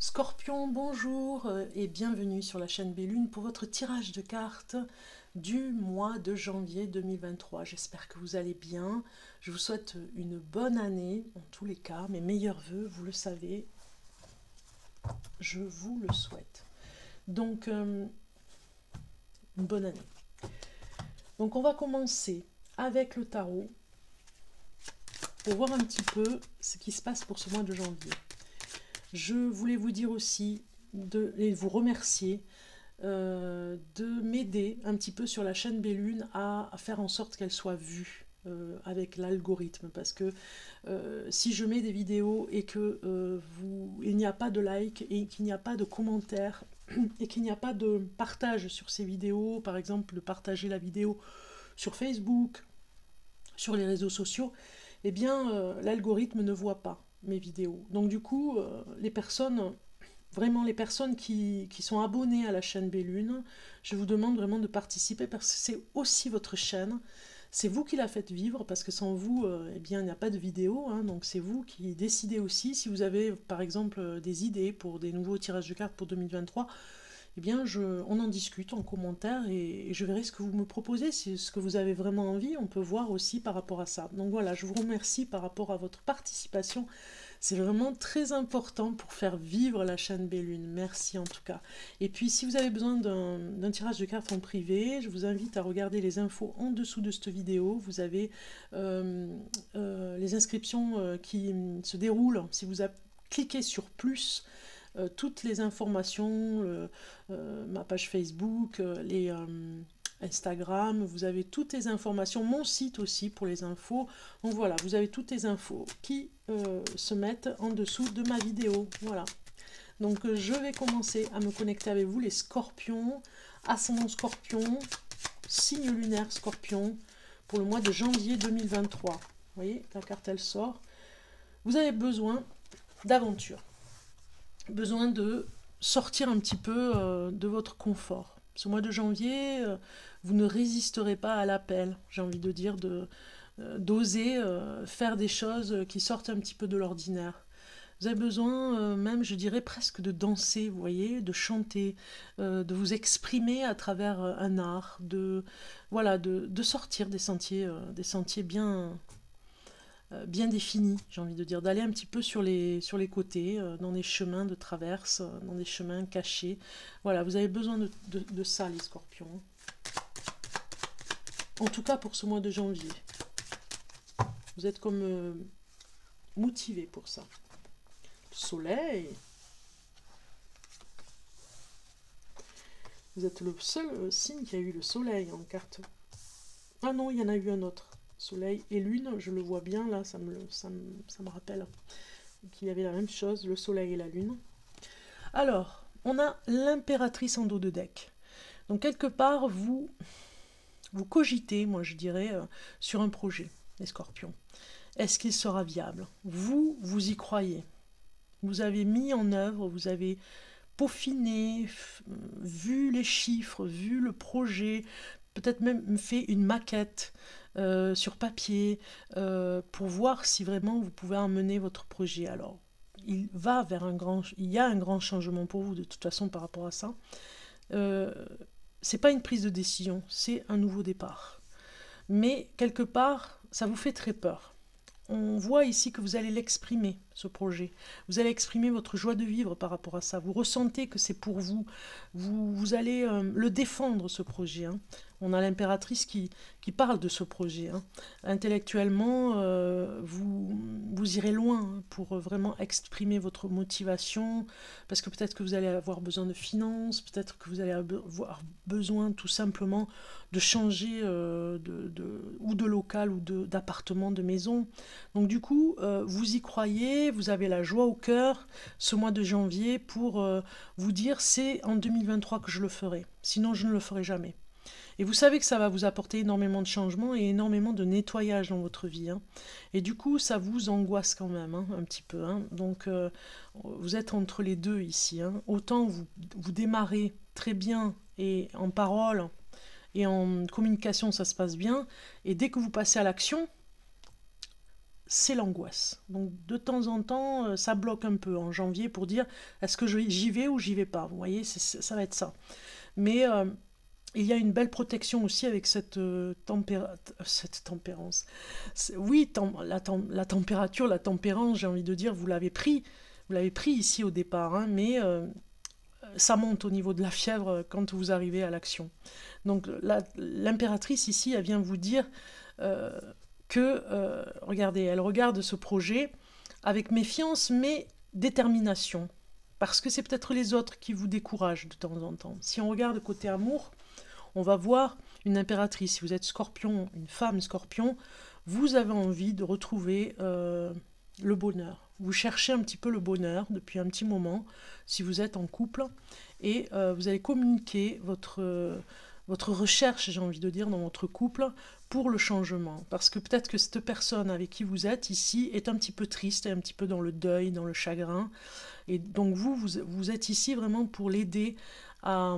Scorpion, bonjour et bienvenue sur la chaîne Bellune pour votre tirage de cartes du mois de janvier 2023. J'espère que vous allez bien. Je vous souhaite une bonne année, en tous les cas, mes meilleurs voeux, vous le savez, je vous le souhaite. Donc, une bonne année. Donc, on va commencer avec le tarot pour voir un petit peu ce qui se passe pour ce mois de janvier. Je voulais vous dire aussi et vous remercier de m'aider un petit peu sur la chaîne Bellune à faire en sorte qu'elle soit vue avec l'algorithme, parce que si je mets des vidéos et que il n'y a pas de like et qu'il n'y a pas de commentaires et qu'il n'y a pas de partage sur ces vidéos, par exemple de partager la vidéo sur Facebook, sur les réseaux sociaux, eh bien l'algorithme ne voit pas mes vidéos. Donc du coup, les personnes qui sont abonnées à la chaîne Bellune, je vous demande vraiment de participer parce que c'est aussi votre chaîne. C'est vous qui la faites vivre parce que sans vous, eh bien, il n'y a pas de vidéo. Hein, donc c'est vous qui décidez aussi. Si vous avez par exemple des idées pour des nouveaux tirages de cartes pour 2023, eh bien, on en discute en commentaire et je verrai ce que vous me proposez. Si ce que vous avez vraiment envie, on peut voir aussi par rapport à ça. Donc voilà, je vous remercie par rapport à votre participation. C'est vraiment très important pour faire vivre la chaîne Bellune. Merci en tout cas. Et puis si vous avez besoin d'un tirage de cartes en privé, je vous invite à regarder les infos en dessous de cette vidéo. Vous avez les inscriptions qui se déroulent. Si vous cliquez sur plus, toutes les informations, ma page Facebook, les Instagram, vous avez toutes les informations, mon site aussi pour les infos. Donc voilà, vous avez toutes les infos qui se mettent en dessous de ma vidéo. Voilà. Donc je vais commencer à me connecter avec vous, les scorpions, ascendant scorpion, signe lunaire scorpion, pour le mois de janvier 2023. Vous voyez, la carte elle sort. Vous avez besoin d'aventure, besoin de sortir un petit peu de votre confort. Ce mois de janvier, vous ne résisterez pas à l'appel, j'ai envie de dire, d'oser faire des choses qui sortent un petit peu de l'ordinaire. Vous avez besoin même, je dirais, presque de danser, vous voyez, de chanter, de vous exprimer à travers un art, voilà, de sortir des sentiers bien définis, j'ai envie de dire, d'aller un petit peu sur les côtés, dans des chemins de traverse, dans des chemins cachés. Voilà, vous avez besoin de ça, les scorpions. En tout cas pour ce mois de janvier. Vous êtes comme motivés pour ça. Soleil. Vous êtes le seul signe qui a eu le soleil en carte. Ah non, il y en a eu un autre. Soleil et lune, je le vois bien là, ça me rappelle qu'il y avait la même chose, le soleil et la lune. Alors, on a l'impératrice en dos de deck. Donc quelque part, vous cogitez, moi je dirais, sur un projet, les scorpions. Est-ce qu'il sera viable? Vous y croyez. Vous avez mis en œuvre, vous avez peaufiné, vu les chiffres, vu le projet, peut-être même fait une maquette sur papier pour voir si vraiment vous pouvez emmener votre projet. Alors, il y a un grand changement pour vous de toute façon par rapport à ça. C'est pas une prise de décision, c'est un nouveau départ. Mais quelque part, ça vous fait très peur. On voit ici que vous allez l'exprimer, ce projet. Vous allez exprimer votre joie de vivre par rapport à ça. Vous ressentez que c'est pour vous. Vous allez le défendre, ce projet. Hein. On a l'impératrice qui parle de ce projet. Hein. Intellectuellement, vous irez loin hein, pour vraiment exprimer votre motivation, parce que peut-être que vous allez avoir besoin de finances, peut-être que vous allez avoir besoin tout simplement de changer ou de local ou d'appartement, de maison. Donc du coup, vous y croyez, vous avez la joie au cœur ce mois de janvier pour vous dire c'est en 2023 que je le ferai, sinon je ne le ferai jamais. Et vous savez que ça va vous apporter énormément de changements et énormément de nettoyage dans votre vie. Hein. Et du coup, ça vous angoisse quand même, hein, un petit peu. Hein. Donc, vous êtes entre les deux ici. Hein. Autant vous démarrez très bien et en parole et en communication, ça se passe bien. Et dès que vous passez à l'action, c'est l'angoisse. Donc de temps en temps, ça bloque un peu en janvier pour dire est-ce que j'y vais ou j'y vais pas. Vous voyez, ça va être ça. Mais il y a une belle protection aussi avec cette tempérance. Oui, la température, la tempérance, j'ai envie de dire, vous l'avez pris ici au départ, hein, mais ça monte au niveau de la fièvre quand vous arrivez à l'action. Donc l'impératrice ici, elle vient vous dire euh, regardez, elle regarde ce projet avec méfiance, mais détermination. Parce que c'est peut-être les autres qui vous découragent de temps en temps. Si on regarde côté amour, on va voir une impératrice. Si vous êtes scorpion, une femme scorpion, vous avez envie de retrouver le bonheur. Vous cherchez un petit peu le bonheur depuis un petit moment, si vous êtes en couple, et vous allez communiquer votre recherche, j'ai envie de dire, dans votre couple pour le changement. Parce que peut-être que cette personne avec qui vous êtes ici est un petit peu triste, est un petit peu dans le deuil, dans le chagrin. Et donc vous êtes ici vraiment pour l'aider à,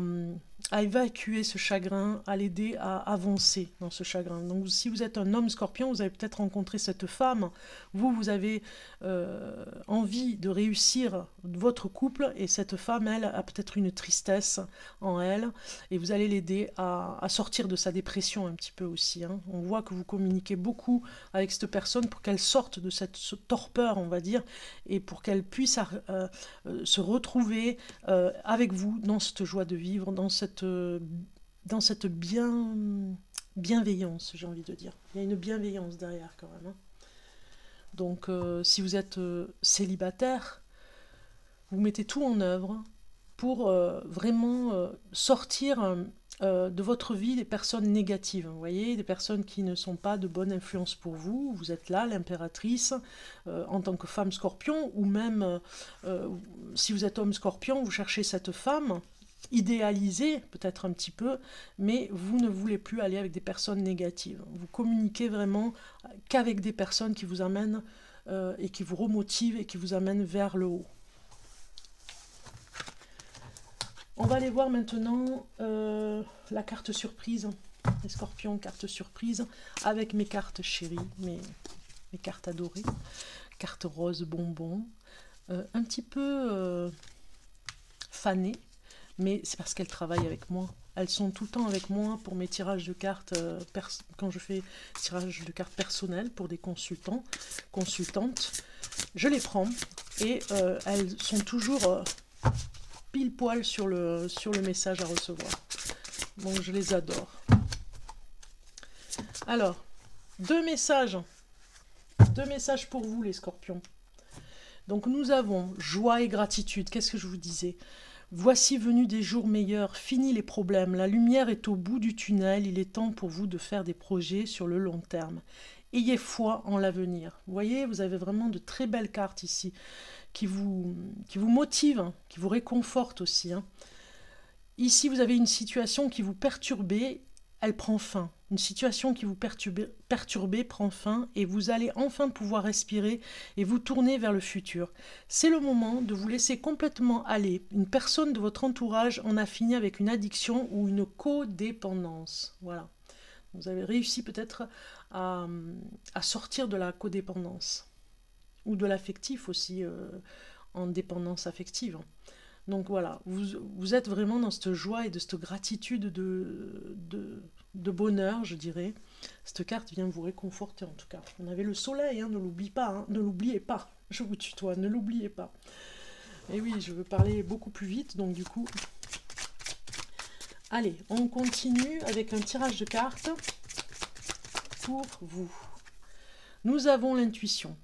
à évacuer ce chagrin, à l'aider à avancer dans ce chagrin. Donc si vous êtes un homme scorpion, vous avez peut-être rencontré cette femme, vous avez envie de réussir votre couple, et cette femme, elle, a peut-être une tristesse en elle, et vous allez l'aider à sortir de sa dépression un petit peu aussi. Hein. On voit que vous communiquez beaucoup avec cette personne pour qu'elle sorte de cette torpeur, on va dire, et pour qu'elle puisse se retrouver avec vous dans cette joie de vivre, dans cette bienveillance, j'ai envie de dire. Il y a une bienveillance derrière quand même. Hein. Donc si vous êtes célibataire, vous mettez tout en œuvre pour vraiment sortir de votre vie des personnes négatives. Vous voyez, des personnes qui ne sont pas de bonne influence pour vous. Vous êtes là, l'impératrice, en tant que femme scorpion, ou même si vous êtes homme scorpion, vous cherchez cette femme idéalisée, peut-être un petit peu, mais vous ne voulez plus aller avec des personnes négatives. Vous communiquez vraiment qu'avec des personnes qui vous amènent et qui vous remotivent et qui vous amènent vers le haut. On va aller voir maintenant la carte surprise, les scorpions, carte surprise, avec mes cartes chéries, mes cartes adorées, carte rose bonbon, un petit peu fanées, mais c'est parce qu'elles travaillent avec moi. Elles sont tout le temps avec moi pour mes tirages de cartes, quand je fais tirage de cartes personnels pour des consultants, consultantes. Je les prends et elles sont toujours pile poil sur le message à recevoir. Donc je les adore. Alors, deux messages pour vous les scorpions. Donc nous avons joie et gratitude. Qu'est-ce que je vous disais ? Voici venus des jours meilleurs, fini les problèmes, la lumière est au bout du tunnel, il est temps pour vous de faire des projets sur le long terme. Ayez foi en l'avenir. Vous voyez, vous avez vraiment de très belles cartes ici qui vous motivent, qui vous réconfortent aussi. Hein. Ici, vous avez une situation qui vous perturbait, elle prend fin. Une situation qui vous perturbait prend fin et vous allez enfin pouvoir respirer et vous tourner vers le futur. C'est le moment de vous laisser complètement aller. Une personne de votre entourage en a fini avec une addiction ou une codépendance. Voilà. Vous avez réussi peut-être à sortir de la codépendance ou de l'affectif aussi, en dépendance affective. Donc voilà, vous êtes vraiment dans cette joie et de cette gratitude de bonheur, je dirais. Cette carte vient vous réconforter en tout cas. On avait le soleil, hein, ne l'oubliez pas, hein, ne l'oubliez pas. Je vous tutoie, ne l'oubliez pas. Et oui, je veux parler beaucoup plus vite, donc du coup... Allez, on continue avec un tirage de cartes pour vous. Nous avons l'intuition.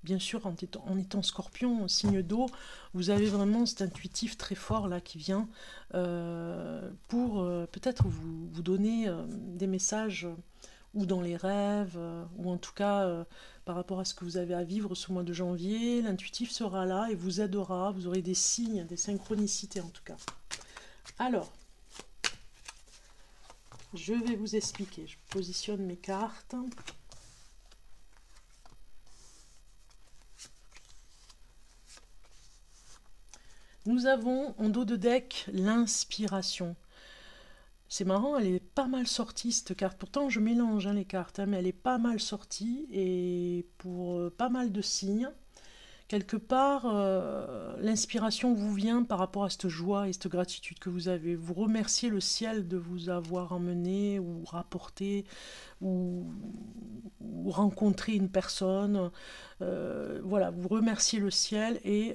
Bien sûr, en étant scorpion, signe d'eau, vous avez vraiment cet intuitif très fort là qui vient pour peut-être vous donner des messages ou dans les rêves, ou en tout cas par rapport à ce que vous avez à vivre ce mois de janvier. L'intuitif sera là et vous aidera, vous aurez des signes, des synchronicités en tout cas. Alors, je vais vous expliquer, je positionne mes cartes. Nous avons en dos de deck l'inspiration. C'est marrant, elle est pas mal sortie cette carte. Pourtant, je mélange hein, les cartes, hein, mais elle est pas mal sortie et pour pas mal de signes. Quelque part, l'inspiration vous vient par rapport à cette joie et cette gratitude que vous avez. Vous remerciez le ciel de vous avoir emmené ou rapporté ou, ou rencontré une personne. Voilà, vous remerciez le ciel et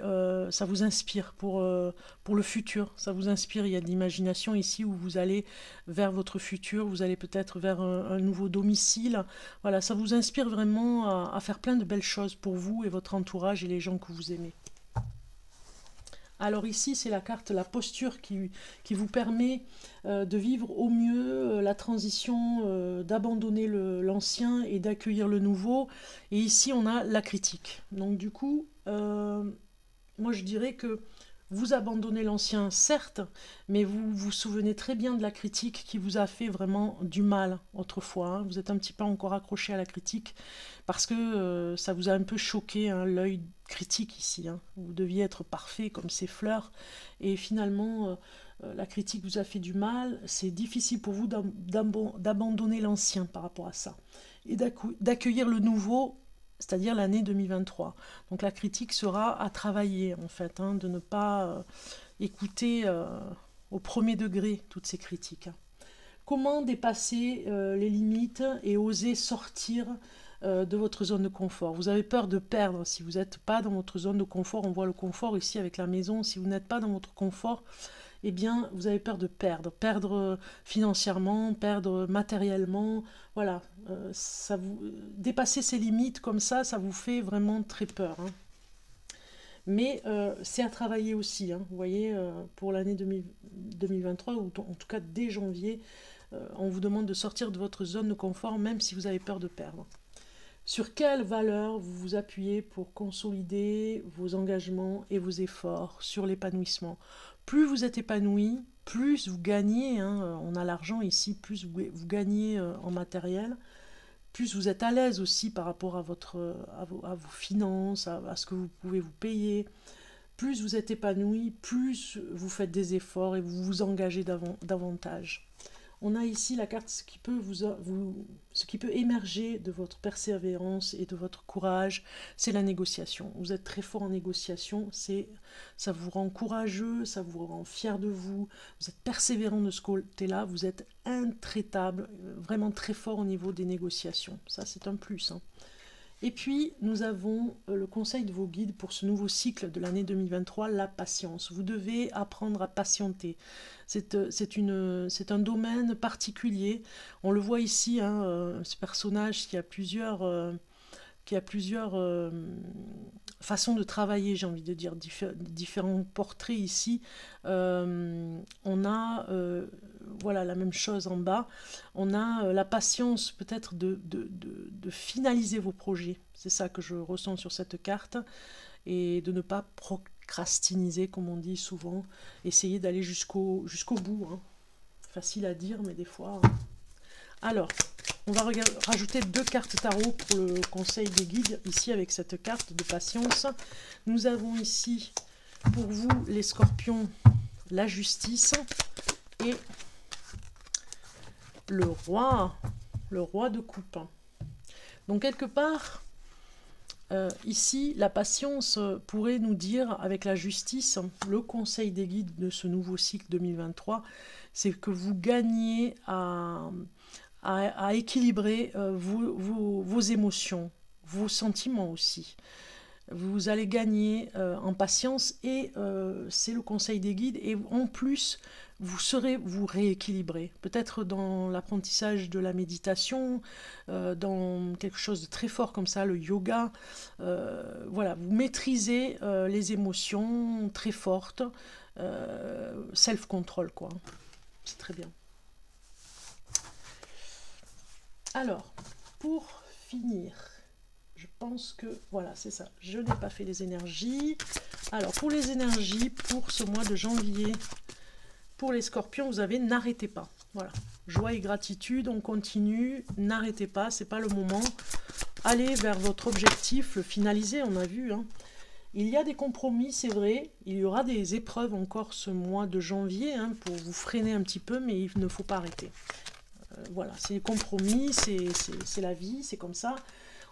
ça vous inspire pour le futur. Ça vous inspire, il y a de l'imagination ici où vous allez vers votre futur, vous allez peut-être vers un nouveau domicile. Voilà, ça vous inspire vraiment à faire plein de belles choses pour vous et votre entourage et les gens que vous aimez. Alors ici, c'est la carte, la posture qui vous permet de vivre au mieux la transition, d'abandonner l'ancien et d'accueillir le nouveau. Et ici, on a la critique. Donc du coup, moi je dirais que vous abandonnez l'ancien, certes, mais vous vous souvenez très bien de la critique qui vous a fait vraiment du mal autrefois. Hein. Vous êtes un petit peu encore accroché à la critique parce que ça vous a un peu choqué, hein, l'œil critique ici. Hein. Vous deviez être parfait comme ces fleurs et finalement la critique vous a fait du mal. C'est difficile pour vous d'abandonner l'ancien par rapport à ça et d'accueillir le nouveau, c'est-à-dire l'année 2023. Donc la critique sera à travailler en fait, hein, de ne pas écouter au premier degré toutes ces critiques. Hein. Comment dépasser les limites et oser sortir de votre zone de confort. Vous avez peur de perdre si vous n'êtes pas dans votre zone de confort. On voit le confort ici avec la maison. Si vous n'êtes pas dans votre confort, eh bien, vous avez peur de perdre. Perdre financièrement, perdre matériellement. Voilà, dépasser ces limites comme ça vous fait vraiment très peur. Hein. Mais c'est à travailler aussi. Hein. Vous voyez, pour l'année 2023, ou en tout cas dès janvier, on vous demande de sortir de votre zone de confort, même si vous avez peur de perdre. Sur quelles valeurs vous vous appuyez pour consolider vos engagements et vos efforts sur l'épanouissement. Plus vous êtes épanoui, plus vous gagnez, hein, on a l'argent ici, plus vous gagnez en matériel, plus vous êtes à l'aise aussi par rapport à vos finances, à ce que vous pouvez vous payer. Plus vous êtes épanoui, plus vous faites des efforts et vous vous engagez davantage. On a ici la carte, ce qui peut émerger de votre persévérance et de votre courage, c'est la négociation. Vous êtes très fort en négociation, ça vous rend courageux, ça vous rend fier de vous, vous êtes persévérant de ce côté-là, vous êtes intraitable, vraiment très fort au niveau des négociations. Ça, c'est un plus. Hein. Et puis, nous avons le conseil de vos guides pour ce nouveau cycle de l'année 2023, la patience. Vous devez apprendre à patienter. C'est un domaine particulier. On le voit ici, hein, ce personnage qui a plusieurs façons de travailler, j'ai envie de dire, différents portraits ici. On a voilà, la même chose en bas. On a la patience peut-être de finaliser vos projets. C'est ça que je ressens sur cette carte. Et de ne pas procrastiner, comme on dit souvent. Essayer d'aller jusqu'au bout. Hein. Facile à dire, mais des fois... Alors, on va rajouter 2 cartes tarot pour le conseil des guides, ici avec cette carte de patience. Nous avons ici, pour vous, les scorpions, la justice et le roi de coupe. Donc, quelque part, ici, la patience pourrait nous dire, avec la justice, le conseil des guides de ce nouveau cycle 2023, c'est que vous gagnez à équilibrer vos émotions, vos sentiments aussi. Vous allez gagner en patience et c'est le conseil des guides. Et en plus, vous serez vous rééquilibrer. Peut-être dans l'apprentissage de la méditation, dans quelque chose de très fort comme ça, le yoga. Voilà, vous maîtrisez les émotions très fortes. Self-control, quoi. C'est très bien. Alors, pour finir, je pense que, voilà, c'est ça, je n'ai pas fait les énergies. Alors, pour les énergies, pour ce mois de janvier, pour les scorpions, vous avez n'arrêtez pas. Voilà, joie et gratitude, on continue, n'arrêtez pas, c'est pas le moment. Allez vers votre objectif, le finaliser, on a vu. Hein. Il y a des compromis, c'est vrai. Il y aura des épreuves encore ce mois de janvier hein, pour vous freiner un petit peu, mais il ne faut pas arrêter. Voilà, c'est les compromis, c'est la vie, c'est comme ça.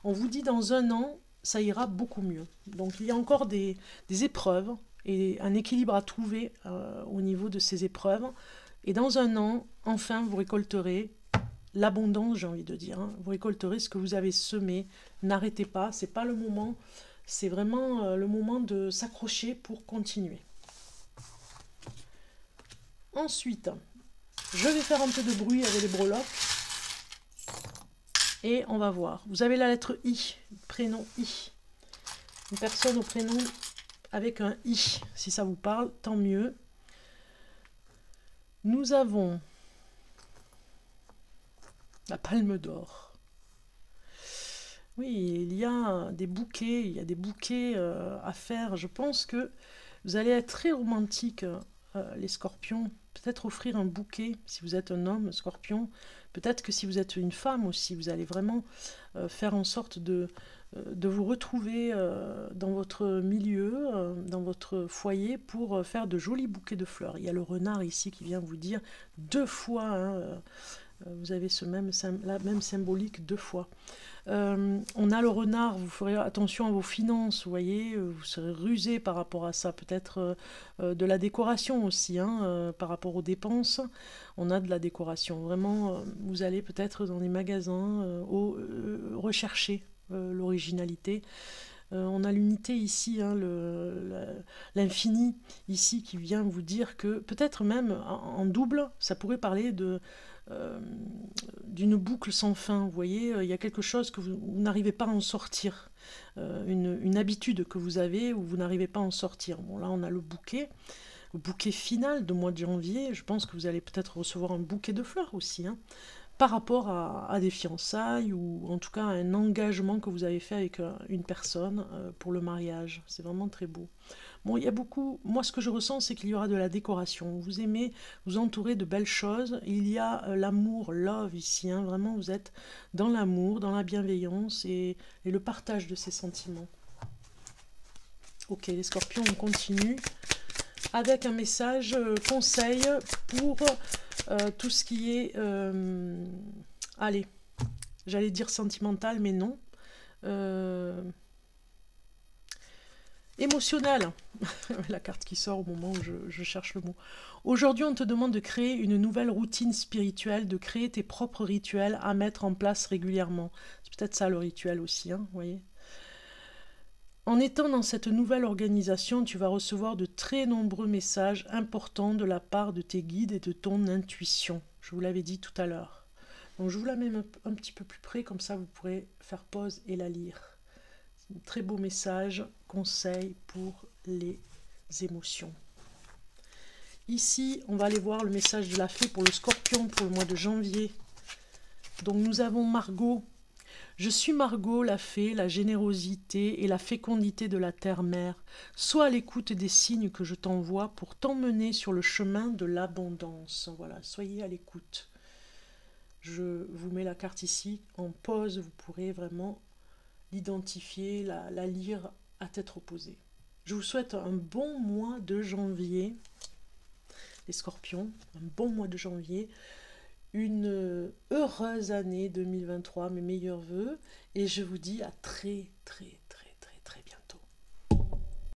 On vous dit dans un an, ça ira beaucoup mieux. Donc il y a encore des épreuves et un équilibre à trouver au niveau de ces épreuves. Et dans un an, enfin, vous récolterez l'abondance, j'ai envie de dire. Hein. Vous récolterez ce que vous avez semé. N'arrêtez pas, c'est pas le moment. C'est vraiment le moment de s'accrocher pour continuer. Ensuite, je vais faire un peu de bruit avec les breloques. Et on va voir. Vous avez la lettre I, prénom I. Une personne au prénom avec un I. Si ça vous parle, tant mieux. Nous avons la palme d'or. Oui, il y a des bouquets à faire. Je pense que vous allez être très romantique, les scorpions. Peut-être offrir un bouquet si vous êtes un homme, scorpion. Peut-être que si vous êtes une femme aussi, vous allez vraiment faire en sorte de vous retrouver dans votre milieu, dans votre foyer, pour faire de jolis bouquets de fleurs. Il y a le renard ici qui vient vous dire 2 fois, hein, vous avez la même symbolique 2 fois. On a le renard, vous ferez attention à vos finances, vous voyez, vous serez rusé par rapport à ça, peut-être de la décoration aussi, hein, par rapport aux dépenses, on a de la décoration, vraiment, vous allez peut-être dans les magasins rechercher l'originalité. On a l'unité ici, hein, l'infini ici qui vient vous dire que peut-être même en double, ça pourrait parler d'une boucle sans fin. Vous voyez, il y a quelque chose que vous n'arrivez pas à en sortir, une habitude que vous avez où vous n'arrivez pas à en sortir. Bon, là, on a le bouquet final de mois de janvier. Je pense que vous allez peut-être recevoir un bouquet de fleurs aussi, hein, par rapport à des fiançailles ou en tout cas à un engagement que vous avez fait avec une personne pour le mariage. C'est vraiment très beau. Bon, il y a beaucoup... Moi, ce que je ressens, c'est qu'il y aura de la décoration. Vous aimez vous entourer de belles choses. Il y a l'amour, love ici. Hein. Vraiment, vous êtes dans l'amour, dans la bienveillance et le partage de ces sentiments. Ok, les scorpions, on continue avec un message conseil pour tout ce qui est... allez, j'allais dire sentimental, mais non. Émotionnel, la carte qui sort au moment où je cherche le mot. Aujourd'hui, on te demande de créer une nouvelle routine spirituelle, de créer tes propres rituels à mettre en place régulièrement. C'est peut-être ça le rituel aussi, hein, vous voyez. En étant dans cette nouvelle organisation, tu vas recevoir de très nombreux messages importants de la part de tes guides et de ton intuition. Je vous l'avais dit tout à l'heure. Donc je vous la mets un petit peu plus près, comme ça vous pourrez faire pause et la lire. Un très beau message, conseil pour les émotions. Ici, on va aller voir le message de la fée pour le scorpion pour le mois de janvier. Donc nous avons Margot. Je suis Margot, la fée, la générosité et la fécondité de la terre-mère. Sois à l'écoute des signes que je t'envoie pour t'emmener sur le chemin de l'abondance. Voilà, soyez à l'écoute. Je vous mets la carte ici en pause, vous pourrez vraiment l'identifier, la lire à tête reposée. Je vous souhaite un bon mois de janvier, les scorpions, un bon mois de janvier, une heureuse année 2023, mes meilleurs voeux, et je vous dis à très très